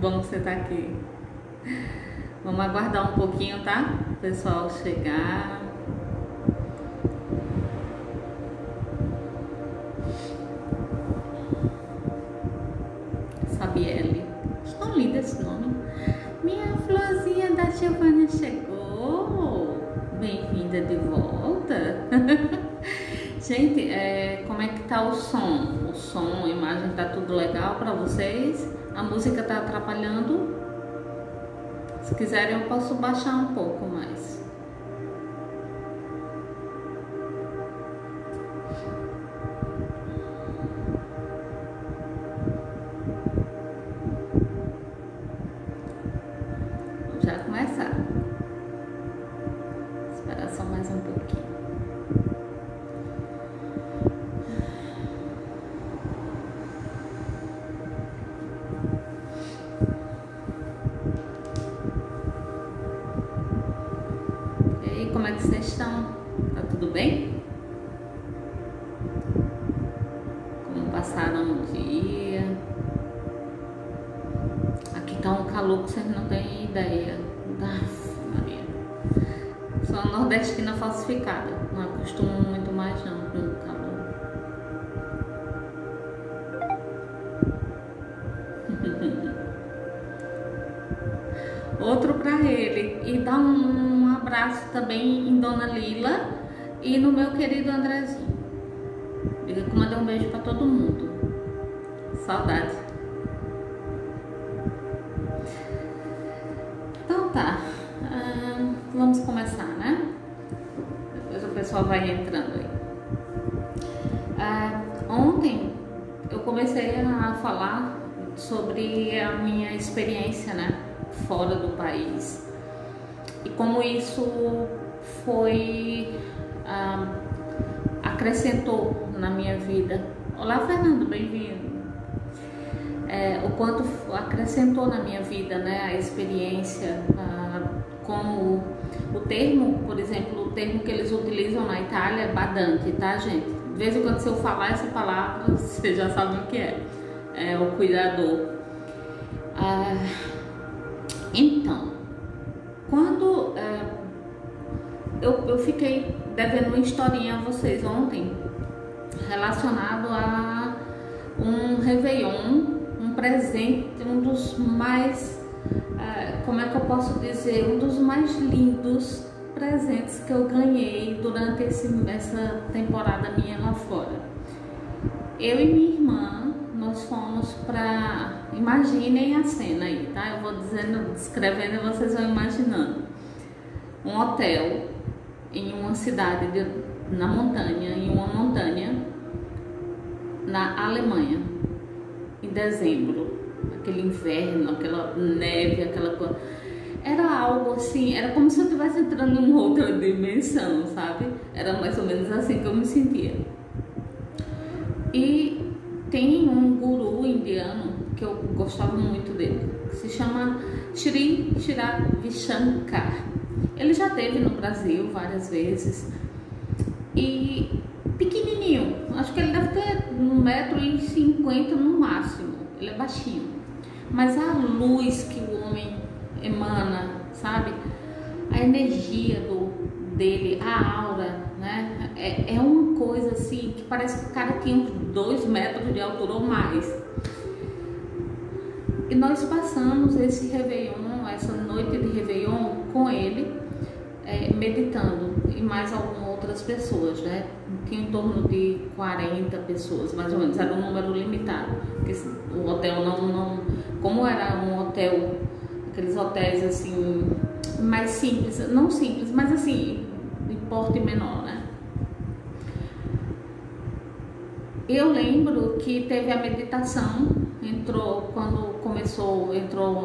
bom que você tá aqui. Vamos aguardar um pouquinho, tá? O pessoal chegar. Sabielle. Tão lindo esse nome. Minha florzinha da Giovana chegou. Bem-vinda de volta. Gente, como é que tá o som? O som, a imagem, tá tudo legal pra vocês? A música tá atrapalhando? Se quiserem eu posso baixar um pouco mais. Vamos já começar. Esperar só mais um pouquinho. Como é que vocês estão? Tá tudo bem? Como passaram o dia? Aqui tá um calor que vocês não têm ideia. Maria. Sou uma nordestina falsificada. Não acostumo muito mais não com o calor. Outro pra ele. E dá um abraço também em Dona Lila e no meu querido Andrezinho. Diga que mandei um beijo pra todo mundo. Saudade. Então tá. Vamos começar, né? Depois o pessoal vai entrando aí. Ontem eu comecei a falar sobre a minha experiência, né? Fora do país. E como isso foi acrescentou na minha vida. Olá, Fernando, bem-vindo. O quanto acrescentou na minha vida, né, a experiência, como o termo, por exemplo, o termo que eles utilizam na Itália é badante, tá, gente? De vez em quando, se eu falar essa palavra, vocês já sabem o que é o cuidador. Então, quando eu fiquei devendo uma historinha a vocês ontem relacionado a um Réveillon, um presente, um dos mais, como é que eu posso dizer, um dos mais lindos presentes que eu ganhei durante essa temporada minha lá fora. Eu e minha irmã, nós fomos pra, imaginem a cena aí, tá? Eu vou descrevendo e vocês vão imaginando. Um hotel em uma cidade na montanha, em uma montanha na Alemanha, em dezembro, aquele inverno, aquela neve, aquela coisa. Era algo assim, era como se eu estivesse entrando em uma outra dimensão, sabe? Era mais ou menos assim que eu me sentia. E tem um guru indiano que eu gostava muito dele, que se chama Sri Ravi Shankar. Ele já esteve no Brasil várias vezes e pequenininho, acho que ele deve ter 1,50 m no máximo, ele é baixinho, mas a luz que o homem emana, sabe, a energia dele, a aura, né, é uma coisa assim que parece que o cara tinha uns 2 metros de altura ou mais. E nós passamos esse Réveillon, essa noite de Réveillon com ele, meditando, e mais algumas outras pessoas, né? Tinha em torno de 40 pessoas, mais ou menos, era um número limitado, porque o hotel não, como era um hotel, aqueles hotéis assim, mais simples, não simples, mas assim, de porte menor, né? Eu lembro que teve a meditação, entrou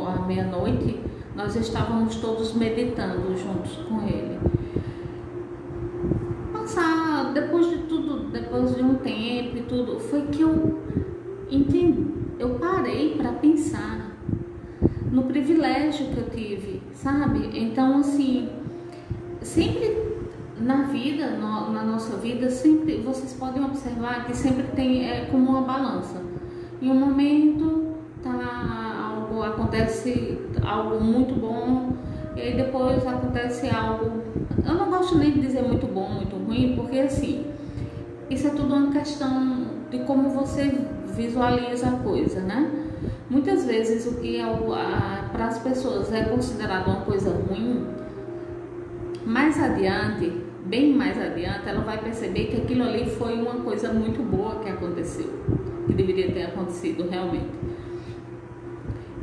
à meia-noite, nós estávamos todos meditando juntos com ele. Depois de tudo, depois de um tempo e tudo, foi que eu entendi, eu parei para pensar no privilégio que eu tive, sabe? Então, assim, sempre na vida, na nossa vida, sempre vocês podem observar que sempre tem como uma balança. Em um momento tá algo acontecendo acontece algo muito bom e aí depois acontece algo, eu não gosto nem de dizer muito bom, muito ruim, porque assim, isso é tudo uma questão de como você visualiza a coisa, né? Muitas vezes o que para as pessoas é considerado uma coisa ruim, mais adiante, bem mais adiante, ela vai perceber que aquilo ali foi uma coisa muito boa que aconteceu, que deveria ter acontecido realmente.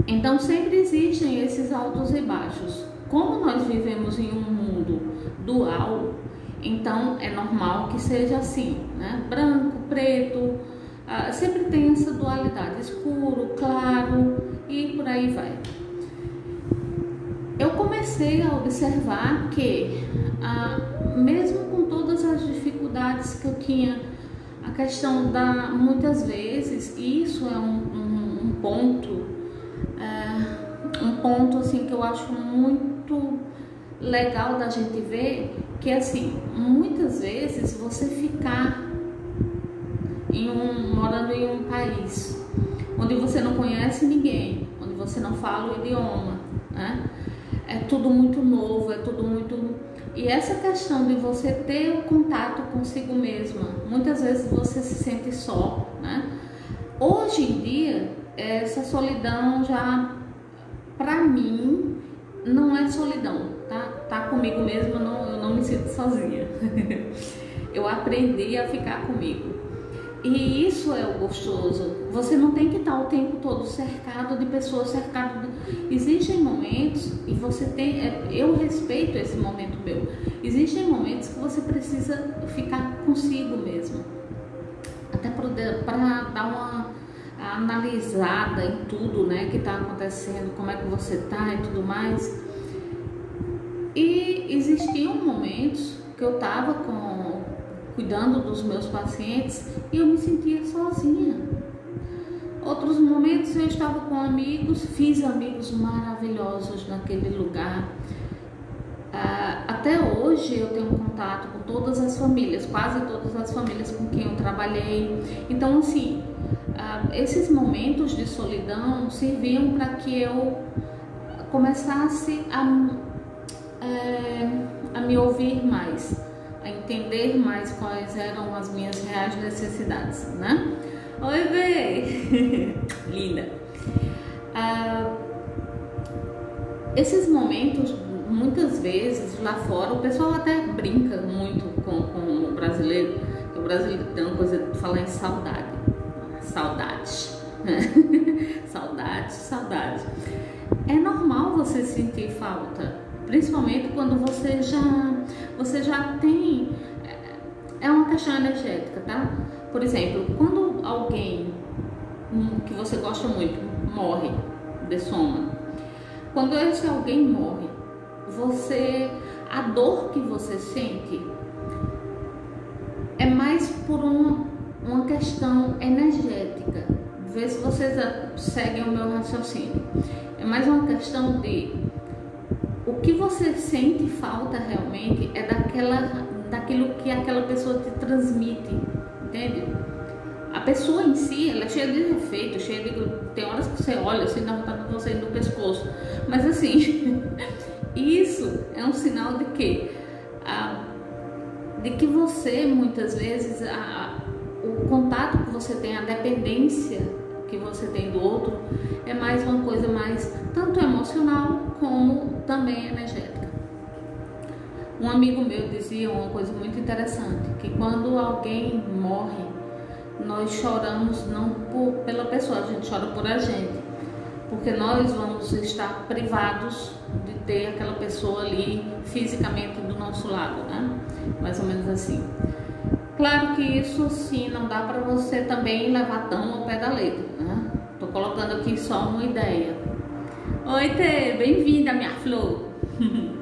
Então sempre existem esses altos e baixos. Como nós vivemos em um mundo dual, então é normal que seja assim, né? Branco, preto, sempre tem essa dualidade, escuro, claro e por aí vai. Eu comecei a observar que, mesmo com todas as dificuldades que eu tinha, a questão muitas vezes, isso é um ponto assim que eu acho muito legal da gente ver, que assim, muitas vezes você ficar morando em um país onde você não conhece ninguém, onde você não fala o idioma, né? É tudo muito novo, é tudo muito... E essa questão de você ter o contato consigo mesma, muitas vezes você se sente só, né? Hoje em dia, essa solidão já, pra mim, não é solidão, tá comigo mesma, eu não me sinto sozinha. Eu aprendi a ficar comigo. E isso é o gostoso. Você não tem que estar o tempo todo cercado de pessoas, Existem momentos, e você tem... Eu respeito esse momento meu. Existem momentos que você precisa ficar consigo mesmo. Até para dar uma analisada em tudo, né, que está acontecendo, como é que você está e tudo mais. E existiam momentos que eu estava cuidando dos meus pacientes e eu me sentia sozinha. Outros momentos eu estava com amigos, fiz amigos maravilhosos naquele lugar. Até hoje eu tenho contato com todas as famílias, quase todas as famílias com quem eu trabalhei. Então assim, esses momentos de solidão serviam para que eu começasse a me ouvir mais, a entender mais quais eram as minhas reais necessidades, né? Oi, Vê! Linda! Esses momentos, muitas vezes, lá fora, o pessoal até brinca muito com o brasileiro, que o brasileiro tem uma coisa de falar em saudade. Saudade. Saudade. É normal você sentir falta, principalmente quando você já tem... É uma questão energética, tá? Por exemplo, quando alguém que você gosta muito morre de soma, quando esse alguém morre, a dor que você sente é mais por uma questão energética. Vê se vocês seguem o meu raciocínio. É mais uma questão de o que você sente falta realmente é daquilo que aquela pessoa te transmite, entende? A pessoa em si, ela é cheia de defeito, tem horas que você olha assim, dá vontade de você ir no pescoço, mas assim, isso é um sinal de que você muitas vezes o contato que você tem, a dependência que você tem do outro é mais uma coisa mais tanto emocional como também energética. Um amigo meu dizia uma coisa muito interessante, que quando alguém morre, nós choramos não pela pessoa, a gente chora por a gente, porque nós vamos estar privados de ter aquela pessoa ali fisicamente do nosso lado, né? Mais ou menos assim. Claro que isso sim não dá para você também levar tão ao pé da letra, né? Tô colocando aqui só uma ideia. Oi, Tê, bem-vinda, minha flor.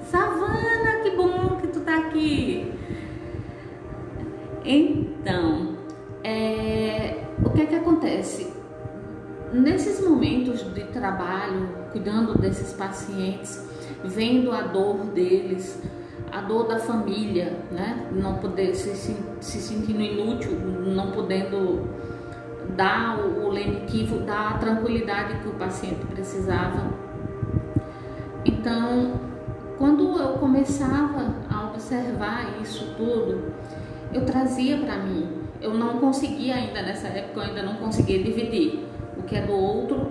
Savana, que bom que tu tá aqui. Então, o que é que acontece? Nesses momentos de trabalho, cuidando desses pacientes, vendo a dor deles, a dor da família, né? Não poder se sentindo inútil, não podendo dar o lenitivo, dar a tranquilidade que o paciente precisava. Então, quando eu começava a observar isso tudo, eu trazia para mim. Eu não conseguia ainda, nessa época, eu ainda não conseguia dividir. O que é do outro,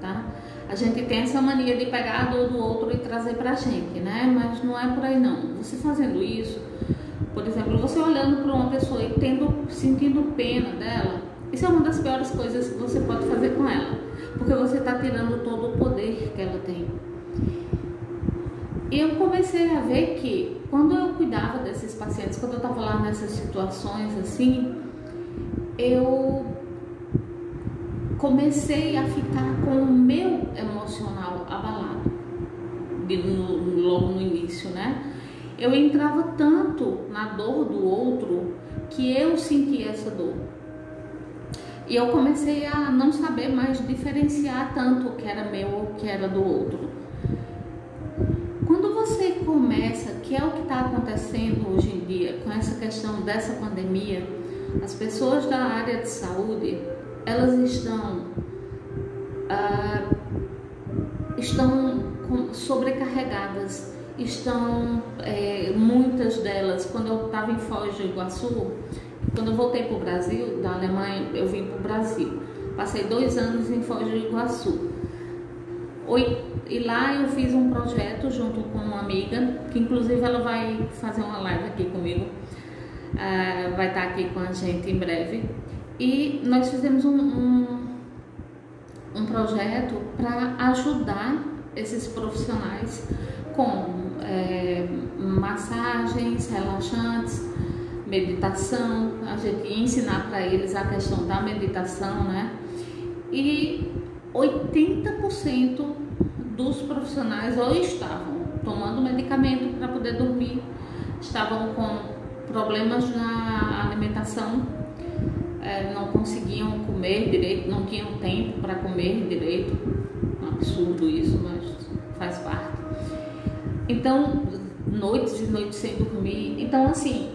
tá? A gente tem essa mania de pegar a dor do outro e trazer pra gente, né? Mas não é por aí não. Você fazendo isso, por exemplo, você olhando para uma pessoa e sentindo pena dela, isso é uma das piores coisas que você pode fazer com ela, porque você está tirando todo o poder que ela tem. E eu comecei a ver que quando eu cuidava desses pacientes, quando eu estava lá nessas situações assim, eu comecei a ficar com o meu emocional abalado, logo no início, né? Eu entrava tanto na dor do outro que eu sentia essa dor. E eu comecei a não saber mais diferenciar tanto o que era meu ou o que era do outro. Quando você começa, que é o que está acontecendo hoje em dia, com essa questão dessa pandemia, as pessoas da área de saúde, elas estão sobrecarregadas, muitas delas, quando eu estava em Foz do Iguaçu, quando eu voltei para o Brasil, da Alemanha, eu vim para o Brasil, passei 2 anos em Foz do Iguaçu, e lá eu fiz um projeto junto com uma amiga, que inclusive ela vai fazer uma live aqui comigo, vai estar aqui com a gente em breve. E nós fizemos um projeto para ajudar esses profissionais com massagens relaxantes, meditação, a gente ia ensinar para eles a questão da meditação, né? E 80% dos profissionais ou estavam tomando medicamento para poder dormir, estavam com problemas na alimentação, não conseguiam comer direito, não tinham tempo para comer direito. Um absurdo isso, mas faz parte. Então, noites e noites sem dormir. Então, assim,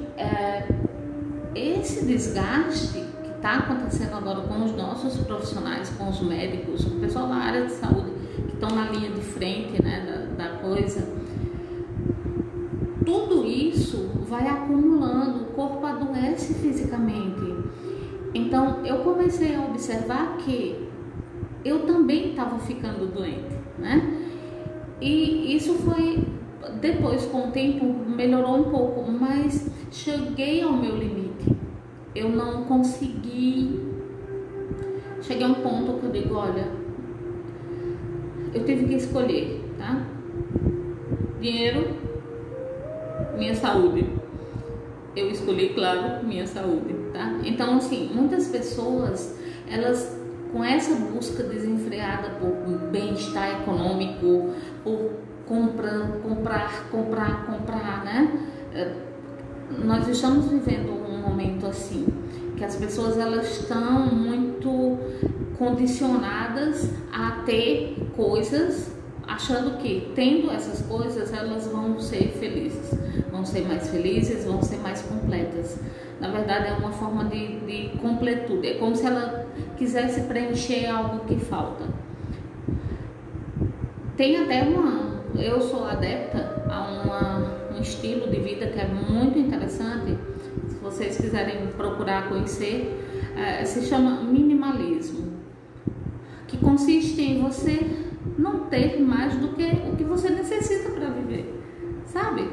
esse desgaste que está acontecendo agora com os nossos profissionais, com os médicos, com o pessoal da área de saúde, que estão na linha de frente, né, da coisa, tudo isso vai acumulando, o corpo adoece fisicamente. Então, eu comecei a observar que eu também estava ficando doente, né? E isso foi, depois, com o tempo, melhorou um pouco, mas cheguei ao meu limite. Eu não consegui. Cheguei a um ponto que eu digo, olha, eu tive que escolher, tá? Dinheiro, minha saúde. Eu escolhi, claro, minha saúde, tá? Então, assim, muitas pessoas, elas, com essa busca desenfreada por bem-estar econômico, por comprar, né? Nós estamos vivendo um momento assim, que as pessoas, elas estão muito condicionadas a ter coisas, achando que tendo essas coisas elas vão ser felizes, vão ser mais felizes, vão ser mais completas. Na verdade é uma forma de completude, é como se ela quisesse preencher algo que falta. Tem até eu sou adepta a um estilo de vida que é muito interessante, se vocês quiserem procurar conhecer, se chama minimalismo, que consiste em você não ter mais do que o que você necessita para viver, sabe?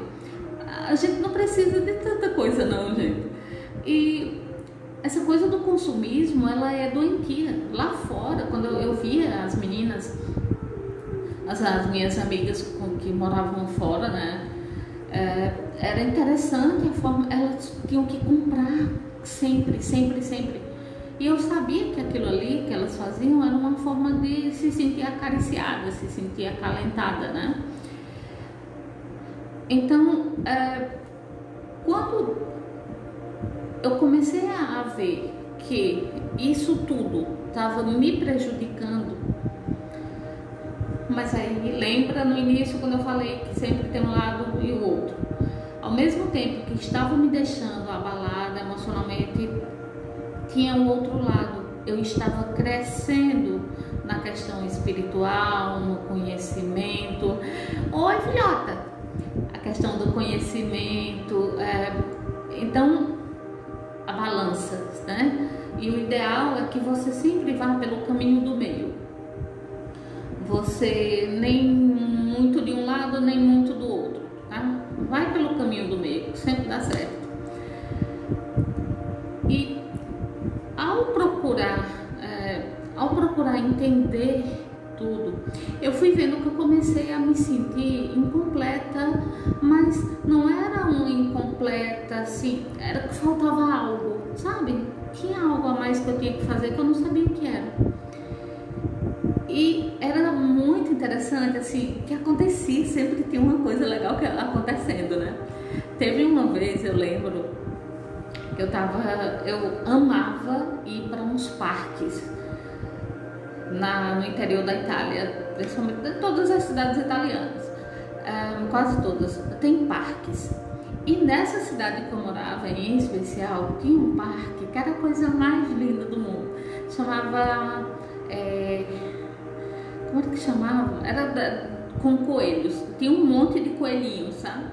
A gente não precisa de tanta coisa não, gente. E essa coisa do consumismo, ela é doentia. Lá fora, quando eu via as meninas, as minhas amigas que moravam fora, né? Era interessante a forma, elas tinham que comprar sempre. E eu sabia que aquilo ali que elas faziam era uma forma de se sentir acariciada, se sentir acalentada, né? Então, quando eu comecei a ver que isso tudo estava me prejudicando, mas aí lembra no início quando eu falei que sempre tem um lado e o outro. Ao mesmo tempo que estava me deixando abalada emocionalmente, tinha o outro lado. Eu estava crescendo na questão espiritual, no conhecimento. Oi, filhota! A questão do conhecimento. Então, a balança, né? E o ideal é que você sempre vá pelo caminho do meio. Você nem muito de um lado, nem muito do outro, tá? Vai pelo caminho do meio, sempre dá certo. E ao procurar entender tudo, eu fui vendo que eu comecei a me sentir incompleta, mas não era uma incompleta assim, era que faltava algo, sabe? Tinha algo a mais que eu tinha que fazer que eu não sabia o que era. E era muito interessante, assim, que acontecia, sempre tinha uma coisa legal acontecendo, né? Teve uma vez, eu lembro, que eu amava ir para uns parques no interior da Itália, principalmente em todas as cidades italianas, quase todas, tem parques. E nessa cidade que eu morava, em especial, tinha um parque que era a coisa mais linda do mundo. Chamava... como era que chamava? Era com coelhos. Tinha um monte de coelhinhos, sabe?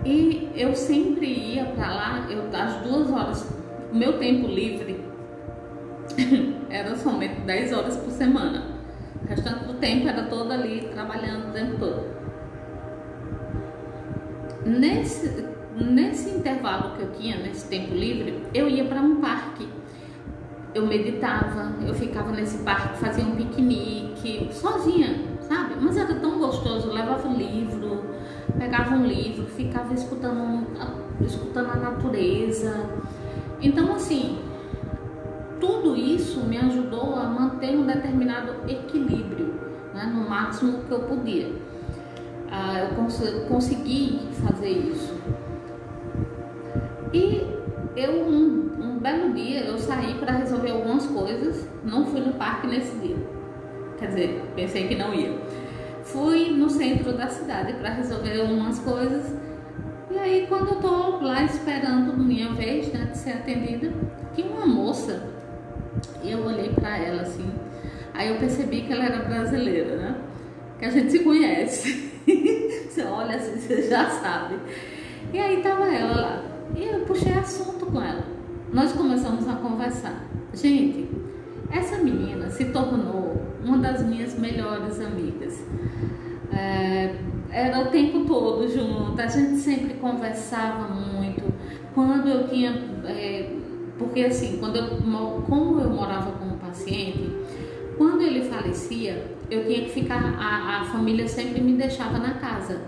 E eu sempre ia pra lá, às 2 horas, o meu tempo livre era somente 10 horas por semana. O restante do tempo era todo ali, trabalhando o tempo todo. Nesse intervalo que eu tinha, nesse tempo livre, eu ia para um parque. Eu meditava, eu ficava nesse parque, fazia um piquenique, sozinha, sabe? Mas era tão gostoso, eu levava livro, pegava um livro, ficava escutando a natureza. Então, assim, tudo isso me ajudou a manter um determinado equilíbrio, né, no máximo que eu podia. Eu consegui fazer isso. E um belo dia eu saí para resolver algumas coisas, não fui no parque nesse dia, quer dizer, pensei que não ia. Fui no centro da cidade para resolver algumas coisas, e aí quando eu tô lá esperando minha vez, né, de ser atendida, tinha uma moça, e eu olhei para ela assim, aí eu percebi que ela era brasileira, né, que a gente se conhece. Você olha assim, você já sabe. E aí tava ela lá, e eu puxei assunto com ela. Nós começamos a conversar. Gente, essa menina se tornou uma das minhas melhores amigas. Era o tempo todo junto, a gente sempre conversava muito. Quando eu tinha... porque assim, como eu morava com um paciente, quando ele falecia, eu tinha que ficar, a família sempre me deixava na casa,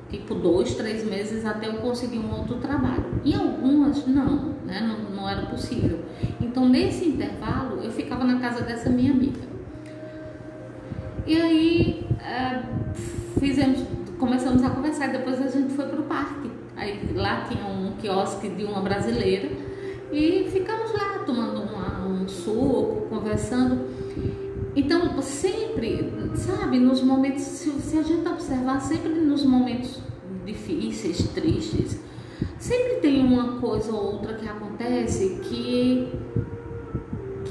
tipo 2, 3 meses até eu conseguir um outro trabalho. E algumas não, né? Não era possível. Então nesse intervalo eu ficava na casa dessa minha amiga. E aí começamos a conversar, depois a gente foi pro parque. Aí lá tinha um quiosque de uma brasileira e ficamos lá tomando um suco, conversando. Então, sempre, sabe, nos momentos, se a gente observar, sempre nos momentos difíceis, tristes, sempre tem uma coisa ou outra que acontece que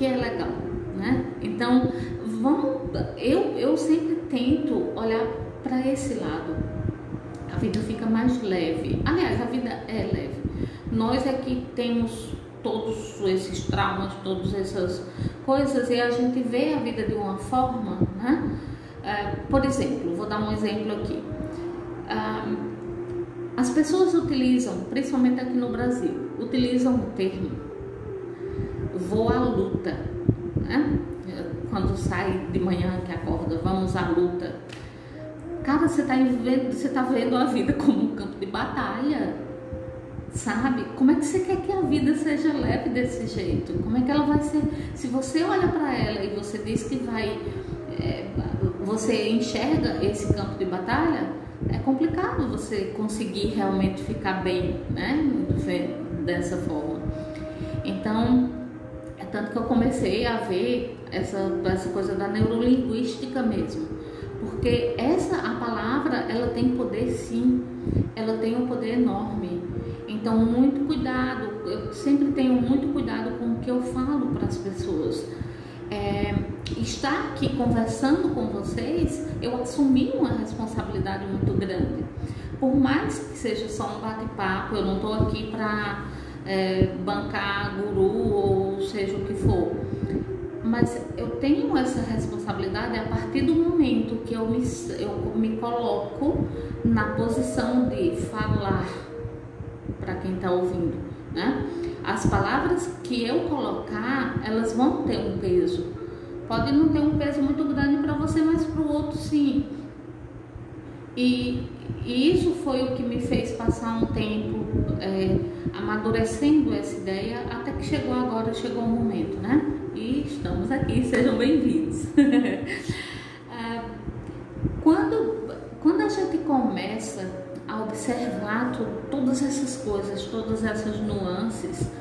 é legal, né? Então, eu sempre tento olhar para esse lado. A vida fica mais leve. Aliás, a vida é leve. Nós é que temos todos esses traumas, todas essas coisas, e a gente vê a vida de uma forma, né? Por exemplo, vou dar um exemplo aqui. As pessoas utilizam, principalmente aqui no Brasil, utilizam o termo vou à luta, né? Quando sai de manhã que acorda, vamos à luta. Cara, você tá vendo a vida como um campo de batalha, sabe? Como é que você quer que a vida seja leve desse jeito? Como é que ela vai ser? Se você olha para ela e você diz que você enxerga esse campo de batalha, é complicado você conseguir realmente ficar bem, né? Dessa forma. Então, é tanto que eu comecei a ver essa coisa da neurolinguística mesmo. Porque a palavra, ela tem poder sim, ela tem um poder enorme. Então, muito cuidado eu sempre tenho muito cuidado com o que eu falo para as pessoas. Estar aqui conversando com vocês, eu assumi uma responsabilidade muito grande. Por mais que seja só um bate-papo, eu não estou aqui para bancar guru ou seja o que for. Mas eu tenho essa responsabilidade a partir do momento que eu me coloco na posição de falar para quem está ouvindo, né? As palavras que eu colocar, elas vão ter um peso. Pode não ter um peso muito grande para você, mas para o outro sim. E isso foi o que me fez passar um tempo amadurecendo essa ideia, até que chegou o momento, né? E estamos aqui, sejam bem-vindos. Quando a gente começa a observar todas essas coisas, todas essas nuances,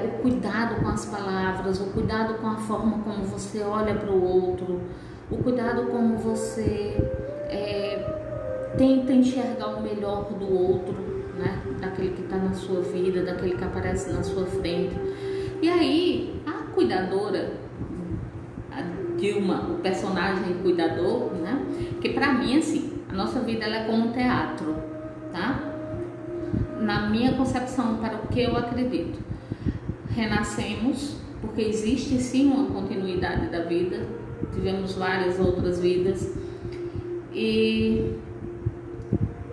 o cuidado com as palavras, o cuidado com a forma como você olha para o outro, o cuidado como você tenta enxergar o melhor do outro, né? Daquele que está na sua vida, daquele que aparece na sua frente. E aí, a cuidadora, a Dilma, o personagem cuidador, né? Que pra mim, assim, a nossa vida ela é como um teatro, tá? Na minha concepção, para o que eu acredito, renascemos, porque existe sim uma continuidade da vida, tivemos várias outras vidas, e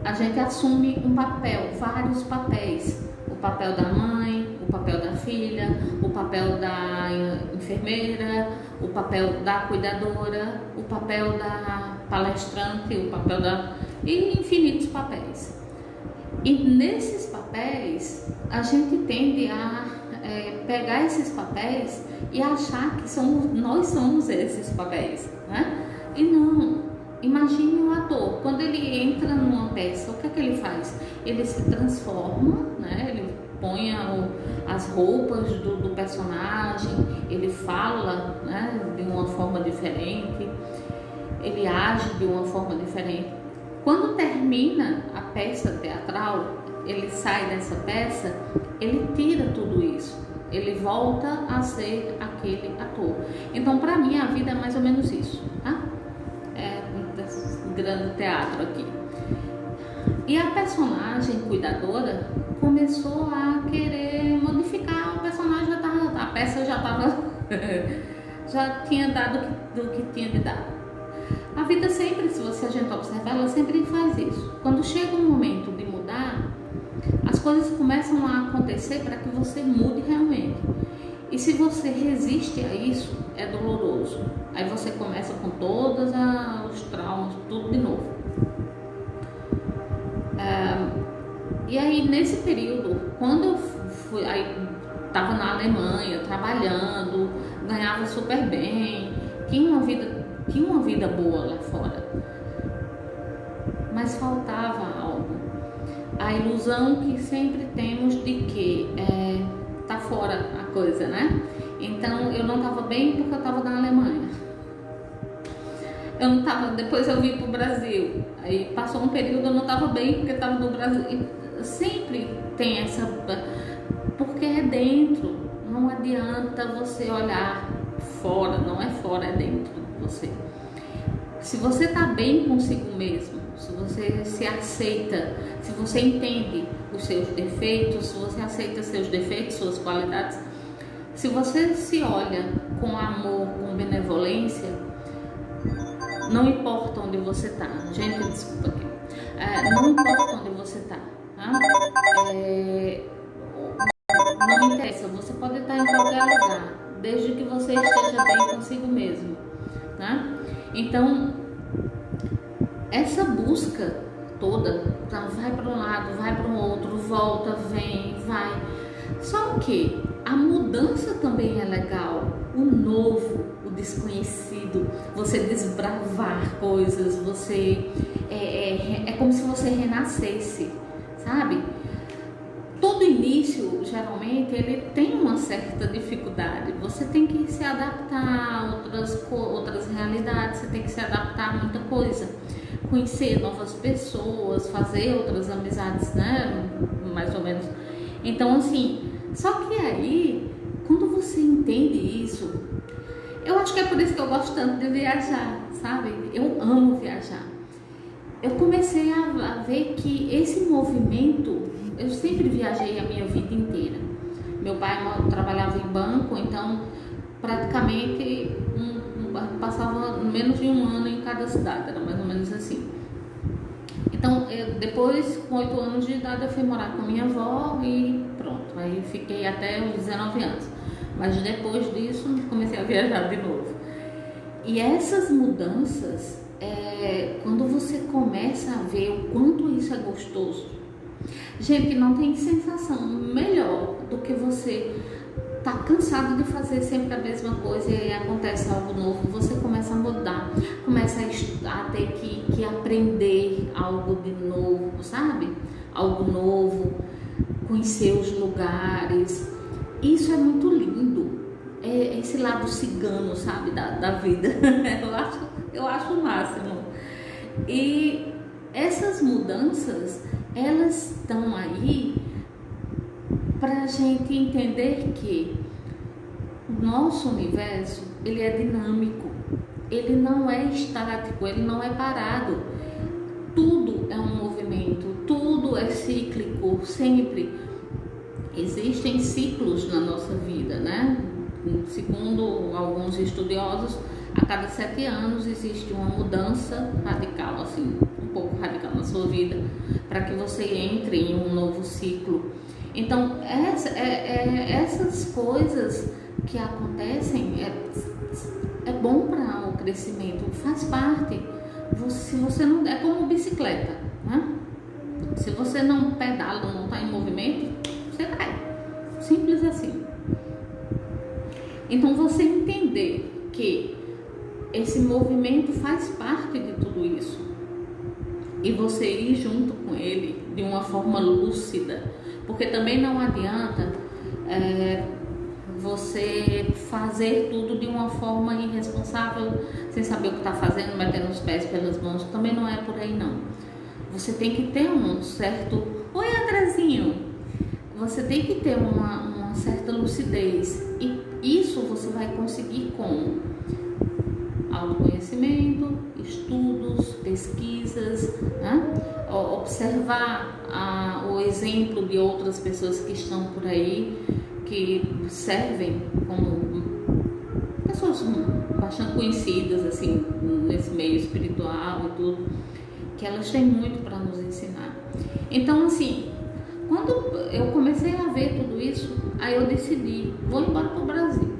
a gente assume um papel, vários papéis. O papel da mãe, o papel da filha, o papel da enfermeira, o papel da cuidadora, o papel da palestrante, o papel e infinitos papéis. E nesses papéis, a gente tende a pegar esses papéis e achar que nós somos esses papéis, né? E não. Imagine o ator, quando ele entra numa peça, o que é que ele faz? Ele se transforma, né? Ele põe as roupas do personagem, ele fala, né, de uma forma diferente, ele age de uma forma diferente. Quando termina a peça teatral, ele sai dessa peça, ele tira tudo isso, ele volta a ser aquele ator. Então, para mim, a vida é mais ou menos isso, tá? Grande teatro aqui. E a personagem cuidadora começou a querer modificar o personagem, a peça já estava já tinha dado do que tinha de dar. A vida sempre, se a gente observar, ela sempre faz isso. Quando chega um momento de mudar, as coisas começam a acontecer para que você mude realmente. E se você resiste a isso, é doloroso. Aí você começa com todos os traumas, tudo de novo. E aí, nesse período, quando eu fui, estava na Alemanha, trabalhando, ganhava super bem, tinha uma vida boa lá fora. Mas faltava algo. A ilusão que sempre temos de que tá fora a coisa, né? Então eu não estava bem porque eu estava na Alemanha. Eu não estava, depois eu vim para o Brasil. Aí passou um período eu não estava bem porque estava no Brasil. E sempre tem essa, porque é dentro. Não adianta você olhar fora, não é fora, é dentro de você. Se você está bem consigo mesmo, se você se aceita, se você entende os seus defeitos, se você aceita seus defeitos, suas qualidades, se você se olha com amor, com benevolência, não importa onde você está. Gente, desculpa aqui. Não importa onde você está. Tá? Não interessa, você pode estar em qualquer lugar, desde que você esteja bem consigo mesmo. Tá? Então, essa busca toda, vai para um lado, vai para o outro, volta, vem, vai. Só que a mudança também é legal, o novo, o desconhecido, você desbravar coisas, você é como se você renascesse, sabe? Todo início, geralmente, ele tem uma certa dificuldade. Você tem que se adaptar a outras realidades, você tem que se adaptar a muita coisa. Conhecer novas pessoas, fazer outras amizades, né? Mais ou menos. Então, assim, só que aí, quando você entende isso, eu acho que é por isso que eu gosto tanto de viajar, sabe? Eu amo viajar. Eu comecei a ver que esse movimento, eu sempre viajei a minha vida inteira. Meu pai trabalhava em banco, então praticamente passava menos de um ano em cada cidade, era mais ou menos assim. Então, depois, com 8 anos de idade, eu fui morar com a minha avó e pronto. Aí fiquei até os 19 anos. Mas depois disso, comecei a viajar de novo. E essas mudanças, quando você começa a ver o quanto isso é gostoso, gente, não tem sensação melhor do que você tá cansado de fazer sempre a mesma coisa e aí acontece algo novo, você começa a mudar, começa a ter que aprender algo de novo, sabe? Algo novo, conhecer os lugares. Isso é muito lindo. É esse lado cigano, sabe, da vida. Eu acho o máximo. E essas mudanças, elas estão aí para a gente entender que o nosso universo, ele é dinâmico, ele não é estático, ele não é parado. Tudo é um movimento, tudo é cíclico, sempre. Existem ciclos na nossa vida, né? Segundo alguns estudiosos, a cada 7 anos existe uma mudança radical, assim, um pouco radical na sua vida, para que você entre em um novo ciclo. Então, essas coisas que acontecem é bom para o crescimento, faz parte. Se você não, é como bicicleta, né? Se você não pedala, não está em movimento, você cai. Simples assim. Então, você entender que esse movimento faz parte de tudo isso e você ir junto com ele de uma forma lúcida, porque também não adianta você fazer tudo de uma forma irresponsável, sem saber o que está fazendo, metendo os pés pelas mãos. Também não é por aí, não. Você tem que ter um certo... Oi, Andrezinho! Você tem que ter uma certa lucidez, e isso você vai conseguir com autoconhecimento, estudos, pesquisas, né? Observar o exemplo de outras pessoas que estão por aí, que servem como pessoas bastante conhecidas assim nesse meio espiritual e tudo, que elas têm muito para nos ensinar. Então, assim, quando eu comecei a ver tudo isso, aí eu decidi, vou embora para o Brasil.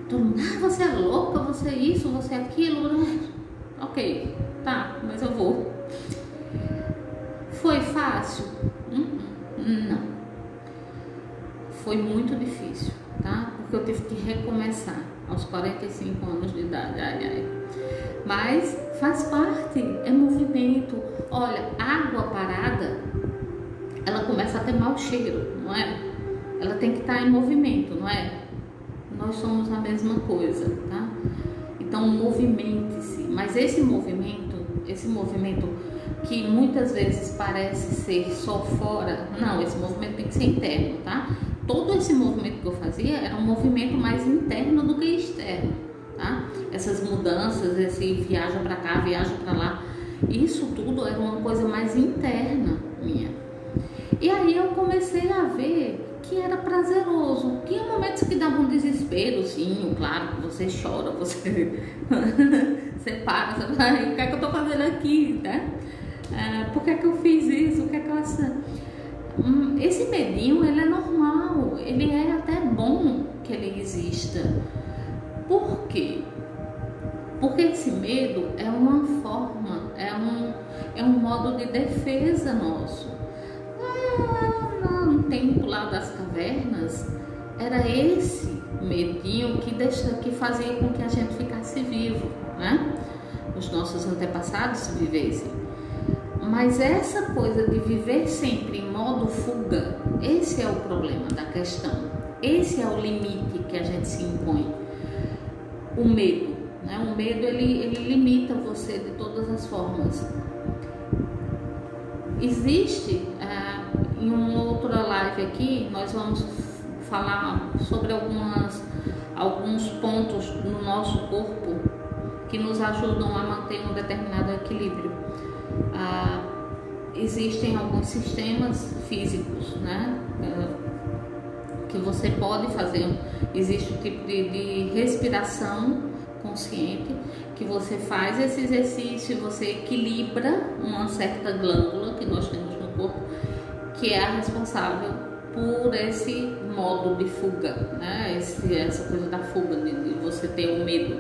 Todo mundo, você é louca, você é isso, você é aquilo. Ok, tá, mas eu vou. Foi fácil? Não. Foi muito difícil, tá? Porque eu tive que recomeçar aos 45 anos de idade. Mas faz parte, é movimento. Olha, água parada, ela começa a ter mau cheiro, não é? Ela tem que estar em movimento, não é? Nós somos a mesma coisa, tá? Então, movimente-se. Mas esse movimento que muitas vezes parece ser só fora, não, esse movimento tem que ser interno, tá? Todo esse movimento que eu fazia era um movimento mais interno do que externo, tá? Essas mudanças, esse viaja para cá, viaja para lá, isso tudo era uma coisa mais interna minha. E aí eu comecei a ver que era prazeroso. Tinha momentos que davam um desespero, sim, claro, que você chora, você você para, você fala, o que é que eu tô fazendo aqui, né? Por que é que eu fiz isso? O que é que eu... Esse medinho, ele é normal, ele é até bom que ele exista. Por quê? Porque esse medo é uma forma, é um modo de defesa nosso. No tempo lá das cavernas, era esse medinho que fazia com que a gente ficasse vivo, né? Os nossos antepassados vivessem. Mas essa coisa de viver sempre em modo fuga, esse é o problema da questão. Esse é o limite que a gente se impõe. O medo, né? O medo, ele limita você de todas as formas. Existe, em uma outra live aqui, nós vamos falar sobre alguns pontos no nosso corpo que nos ajudam a manter um determinado equilíbrio. Existem alguns sistemas físicos, né, que você pode fazer. Existe um tipo de respiração consciente que você faz esse exercício, você equilibra uma certa glândula que nós temos no corpo, que é a responsável por esse modo de fuga, né? Essa coisa da fuga, de você ter o medo.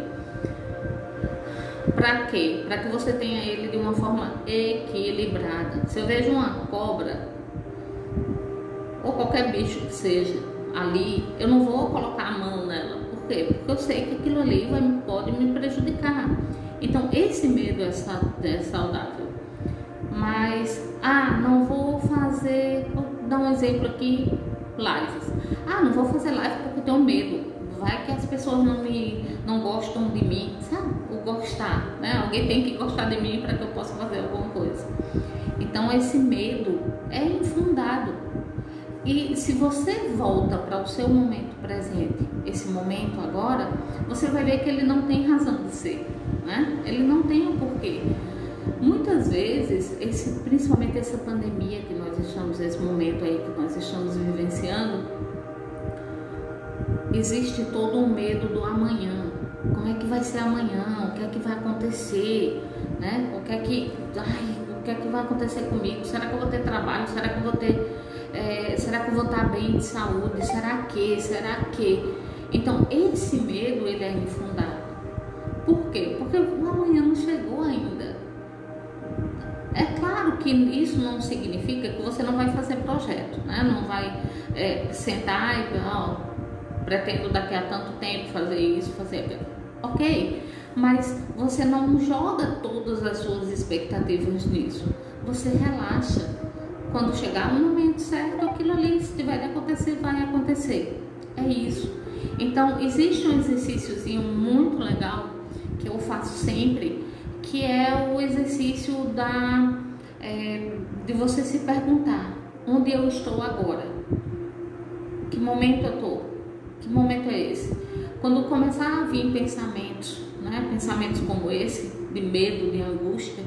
Para quê? Para que você tenha ele de uma forma equilibrada. Se eu vejo uma cobra, ou qualquer bicho que seja ali, eu não vou colocar a mão nela. Por quê? Porque eu sei que aquilo ali pode me prejudicar. Então, esse medo é saudável. Mas, não vou fazer, vou dar um exemplo aqui, lives. Não vou fazer live porque eu tenho medo. Vai que as pessoas não gostam de mim, sabe? O gostar, né? Alguém tem que gostar de mim para que eu possa fazer alguma coisa. Então, esse medo é infundado. E se você volta para o seu momento presente, esse momento agora, você vai ver que ele não tem razão de ser, né? Ele não tem um porquê. Muitas vezes, principalmente essa pandemia que nós estamos, esse momento aí que nós estamos vivenciando, existe todo um medo do amanhã. Como é que vai ser amanhã? O que é que vai acontecer? Né? O que é que vai acontecer comigo? Será que eu vou ter trabalho? Será que eu vou ter... será que eu vou estar bem de saúde? Será que? Então, esse medo, ele é infundado. Por quê? Porque o amanhã não chegou ainda. É claro que isso não significa que você não vai fazer projeto, né? Não vai sentar e pretendo daqui a tanto tempo fazer isso, fazer aquilo. Ok, mas você não joga todas as suas expectativas nisso. Você relaxa. Quando chegar o momento certo, aquilo ali, se tiver de acontecer, vai acontecer. É isso. Então, existe um exercíciozinho muito legal que eu faço sempre, que é o exercício de você se perguntar: onde eu estou agora? Que momento eu estou? Que momento é esse? Quando começar a vir pensamentos, né? Pensamentos como esse, de medo, de angústia,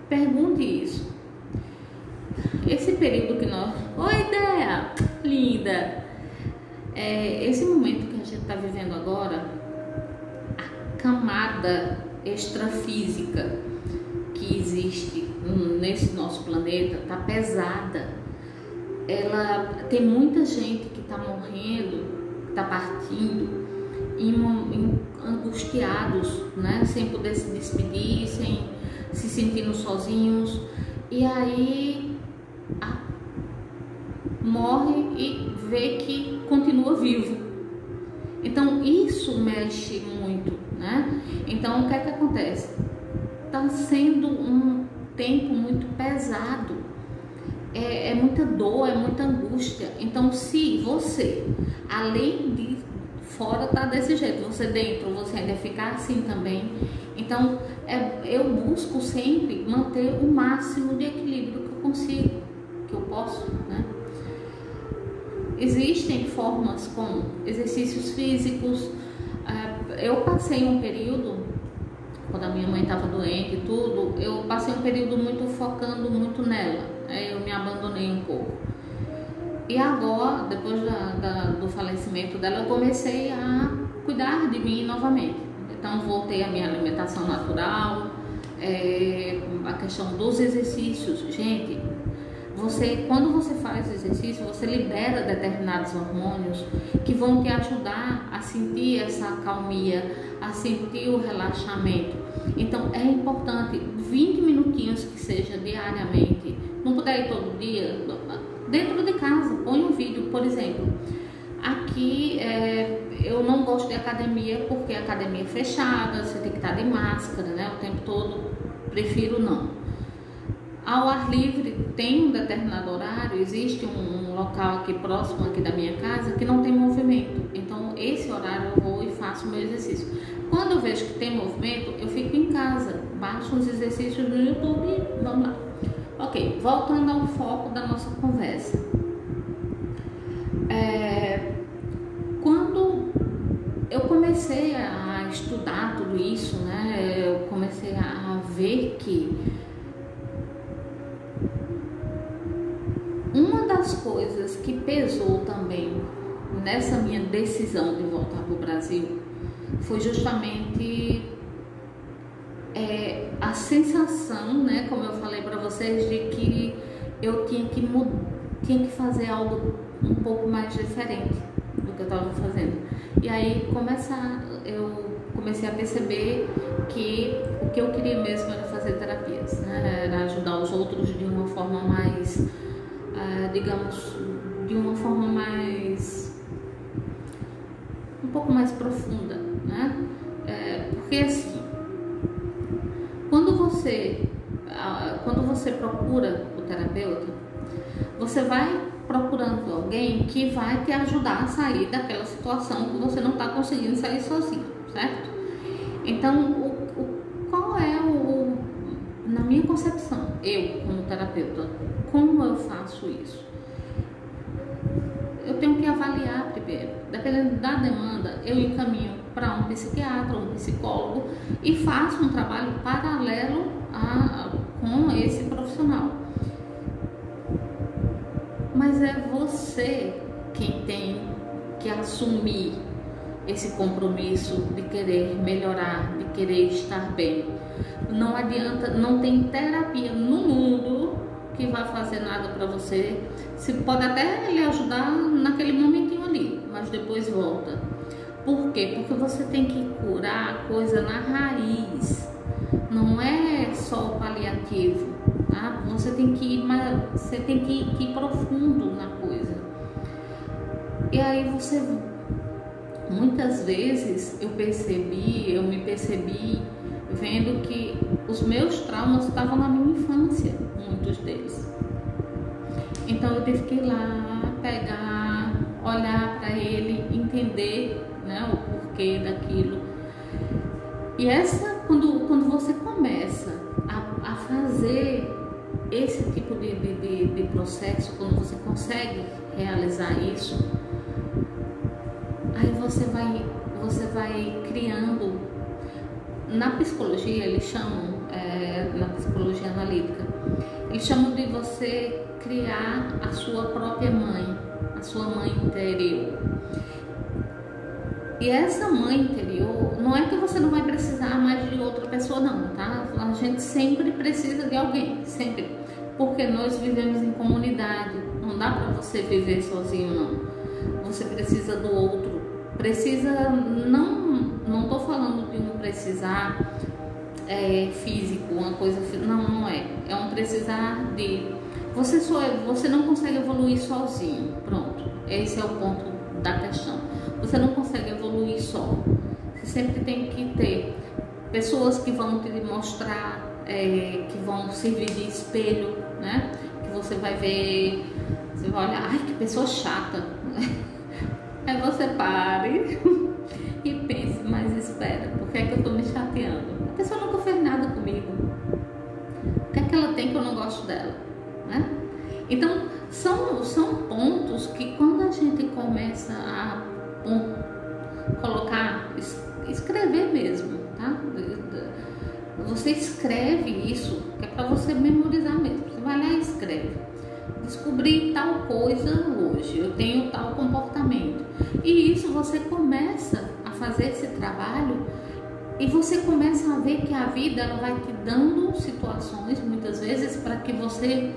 pergunte isso. Esse período que nós... Oi, Dea! Linda! Esse momento que a gente está vivendo agora, a camada extrafísica que existe nesse nosso planeta está pesada. Tem muita gente que está morrendo, está partindo, angustiados, né? Sem poder se despedir, sem se sentindo sozinhos, e aí morre e vê que continua vivo. Então isso mexe muito, né? Então o que é que acontece? Está sendo um tempo muito pesado, é muita dor, é muita angústia. Então, se você, além de fora tá desse jeito, você dentro, você ainda ficar assim também, então eu busco sempre manter o máximo de equilíbrio que eu consigo, que eu posso, né? Existem formas como exercícios físicos. Eu passei um período, quando a minha mãe estava doente e tudo, eu passei um período muito focando muito nela, eu me abandonei um pouco. E agora, depois do falecimento dela, eu comecei a cuidar de mim novamente. Então, voltei à minha alimentação natural, a questão dos exercícios. Gente, quando você faz exercício, você libera determinados hormônios que vão te ajudar a sentir essa calmia, a sentir o relaxamento. Então, é importante 20 minutinhos que seja diariamente. Não puder ir todo dia, dentro de casa, põe um vídeo, por exemplo. Aqui eu não gosto de academia porque a academia é fechada, você tem que estar de máscara, né, o tempo todo. Prefiro não. Ao ar livre, tem um determinado horário, existe um local aqui próximo aqui da minha casa que não tem movimento. Então, esse horário eu vou e faço o meu exercício. Quando eu vejo que tem movimento, eu fico em casa, baixo uns exercícios no YouTube e vamos lá. Ok, voltando ao foco da nossa conversa. Quando eu comecei a estudar tudo isso, né, eu comecei a ver que uma das coisas que pesou também nessa minha decisão de voltar para o Brasil foi justamente a sensação, né, como eu falei para vocês, de que eu tinha que fazer algo um pouco mais diferente do que eu estava fazendo. E aí eu comecei a perceber que o que eu queria mesmo era fazer terapias, né, era ajudar os outros de uma forma mais, digamos, de uma forma mais, um pouco mais profunda, né? Porque assim, quando você procura o terapeuta, você vai procurando alguém que vai te ajudar a sair daquela situação que você não está conseguindo sair sozinho, certo? Então, qual é na minha concepção, eu como terapeuta, como eu faço isso? Eu tenho que avaliar primeiro, dependendo da demanda, eu encaminho para um psiquiatra, um psicólogo e faço um trabalho paralelo com esse profissional. Mas é você quem tem que assumir esse compromisso de querer melhorar, de querer estar bem. Não adianta, não tem terapia no mundo que vai fazer nada para você. Se pode até lhe ajudar naquele momentinho ali, mas depois volta. Por quê? Porque você tem que curar a coisa na raiz. Não é só o paliativo, tá? Você tem que ir profundo na coisa. E aí muitas vezes eu me percebi vendo que os meus traumas estavam na minha infância, muitos deles. Então eu tive que ir lá, pegar, olhar para ele, entender, né, o porquê daquilo. E quando você começa a fazer esse tipo de processo, quando você consegue realizar isso, aí você vai criando. Na psicologia eles chamam, na psicologia analítica, eles chamam de você criar a sua própria mãe, a sua mãe interior. E essa mãe interior, não é que você não vai precisar mais de outra pessoa não, tá? A gente sempre precisa de alguém, sempre. Porque nós vivemos em comunidade, não dá pra você viver sozinho não. Você precisa do outro, precisa, não tô falando de um precisar físico, uma coisa, não é. É um precisar de, você não consegue evoluir sozinho, pronto. Esse é o ponto da questão. Você não consegue evoluir só. Você sempre tem que ter pessoas que vão te mostrar, que vão servir de espelho, né? Que você vai ver, você vai olhar, ai, que pessoa chata. Aí você pare e pense, mas espera, por que é que eu tô me chateando? A pessoa nunca fez nada comigo. O que é que ela tem que eu não gosto dela, né? Então, são pontos que quando a gente começa a colocar, escrever mesmo, tá? Você escreve isso, que é para você memorizar mesmo. Você vai lá e escreve. Descobri tal coisa hoje, eu tenho tal comportamento. E isso você começa a fazer esse trabalho e você começa a ver que a vida ela vai te dando situações, muitas vezes, para que você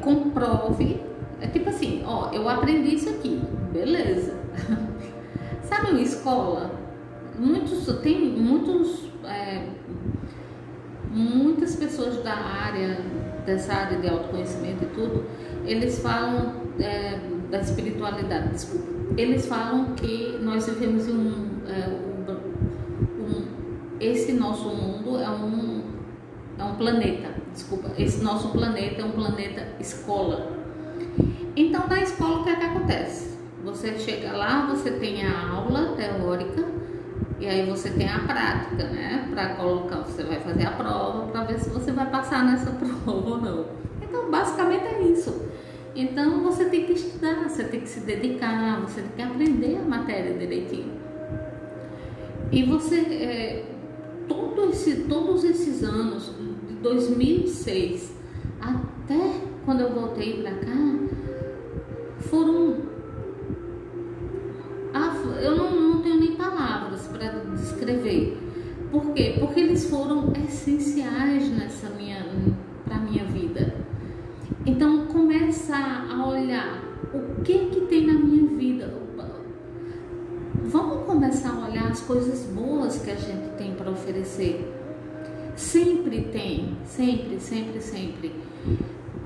comprove. É tipo assim, ó, eu aprendi isso aqui, beleza. Sabe uma escola? Muitas pessoas dessa área de autoconhecimento e tudo, eles falam da espiritualidade, desculpa. Eles falam que nós vivemos em esse nosso mundo é um planeta, desculpa, esse nosso planeta é um planeta escola. Então, na escola, o que é que acontece? Você chega lá, você tem a aula teórica, E aí você tem a prática, né? Para colocar, você vai fazer a prova para ver se você vai passar nessa prova ou não. Então, basicamente é isso. Então, você tem que estudar, você tem que se dedicar, você tem que aprender a matéria direitinho. E você, todos esses anos, de 2006 até quando eu voltei para cá, foram... eu não tenho nem palavras para descrever. Por quê? Porque eles foram essenciais para minha vida. Então começa a olhar o que tem na minha vida. Vamos começar a olhar as coisas boas que a gente tem para oferecer. Sempre tem, sempre.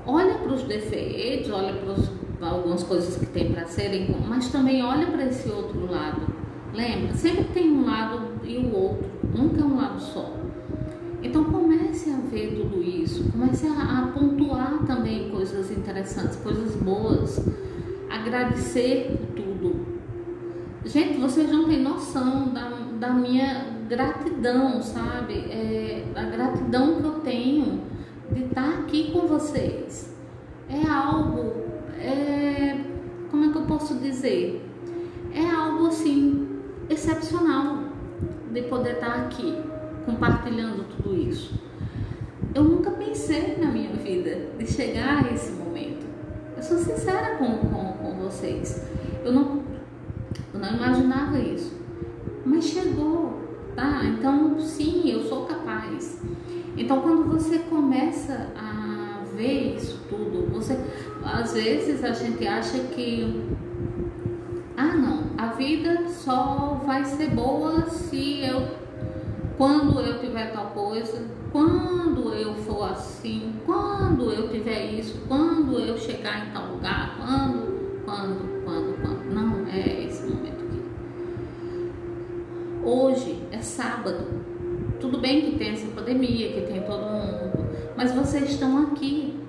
Olha para os defeitos, olha para algumas coisas que tem para serem, mas também olha para esse outro lado. Lembra? Sempre tem um lado e o outro, nunca é um lado só. Então comece a ver tudo isso, comece a pontuar também coisas interessantes, coisas boas, agradecer por tudo. Gente, vocês não têm noção da minha gratidão, sabe? A gratidão que eu tenho de estar aqui com vocês. É algo, como é que eu posso dizer? É algo assim, excepcional de poder estar aqui, compartilhando tudo isso. Eu nunca pensei na minha vida de chegar a esse momento. Eu sou sincera com vocês. Eu não imaginava isso, mas chegou, tá? Então sim, eu sou capaz. Então quando você começa a ver isso tudo, às vezes a gente acha que não, a vida só vai ser boa quando eu tiver tal coisa, quando eu for assim, quando eu tiver isso, quando eu chegar em tal lugar, quando. Não é esse momento aqui. Hoje é sábado. Tudo bem que tem essa pandemia, que tem todo mundo, mas vocês estão aqui.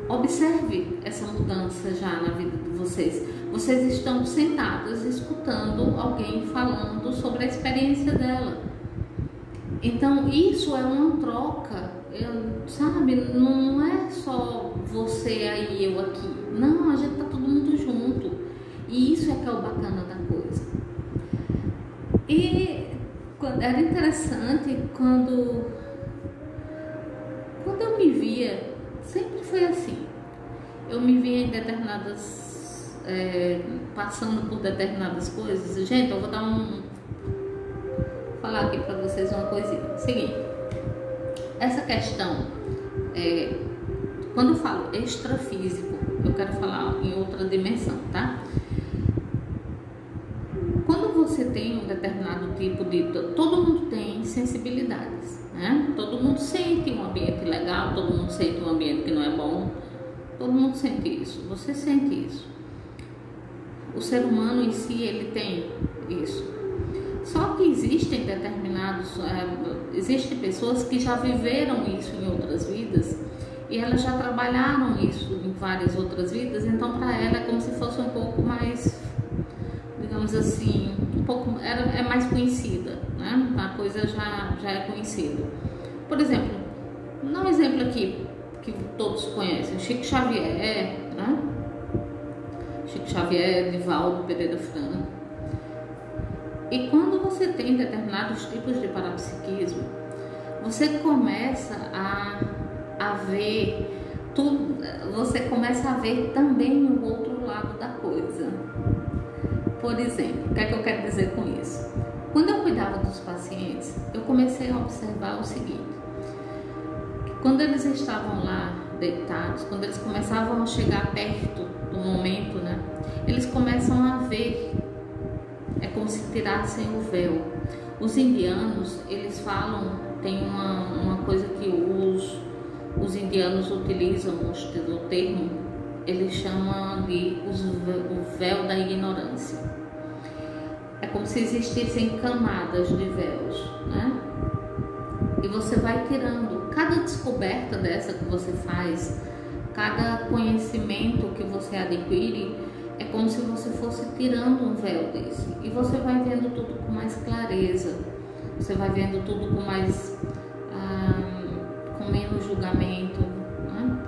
Observe essa mudança já na vida de vocês. Vocês estão sentados escutando alguém falando sobre a experiência dela. Então isso é uma troca, sabe? Não é só você aí, eu aqui. Não, a gente tá todo mundo junto. E isso é que é o bacana da coisa. E era interessante quando eu me via, sempre foi assim. Eu me via em determinadas, passando por determinadas coisas. Gente, eu vou falar aqui para vocês uma coisinha. Seguinte, essa questão, quando eu falo extrafísico, eu quero falar em outra dimensão, tá? Quando você tem um determinado tipo de... Todo mundo tem sensibilidades, né? Todo mundo sente um ambiente legal, todo mundo sente um ambiente que não é bom. Todo mundo sente isso, você sente isso. O ser humano em si, ele tem isso. Só que existem existem pessoas que já viveram isso em outras vidas e elas já trabalharam isso em várias outras vidas, então para ela é como se fosse um pouco mais, digamos assim, é mais conhecida, né? A coisa já é conhecida. Por exemplo, dá um exemplo aqui que todos conhecem, Chico Xavier, né? Chico Xavier, Divaldo Pereira Franco. E quando você tem determinados tipos de parapsiquismo, você começa a ver tudo, você começa a ver também o outro lado da coisa. Por exemplo, o que é que eu quero dizer com isso? Quando eu cuidava dos pacientes, eu comecei a observar o seguinte: quando eles estavam lá deitados, quando eles começavam a chegar perto do momento, né, eles começam a ver, é como se tirassem o véu. Os indianos, eles falam, tem uma coisa que os indianos utilizam, o termo, eles chamam de o véu da ignorância. É como se existissem camadas de véus, né? E você vai tirando, cada descoberta dessa que você faz, cada conhecimento que você adquire, é como se você fosse tirando um véu desse, e você vai vendo tudo com mais clareza, você vai vendo tudo com mais, com menos julgamento, né?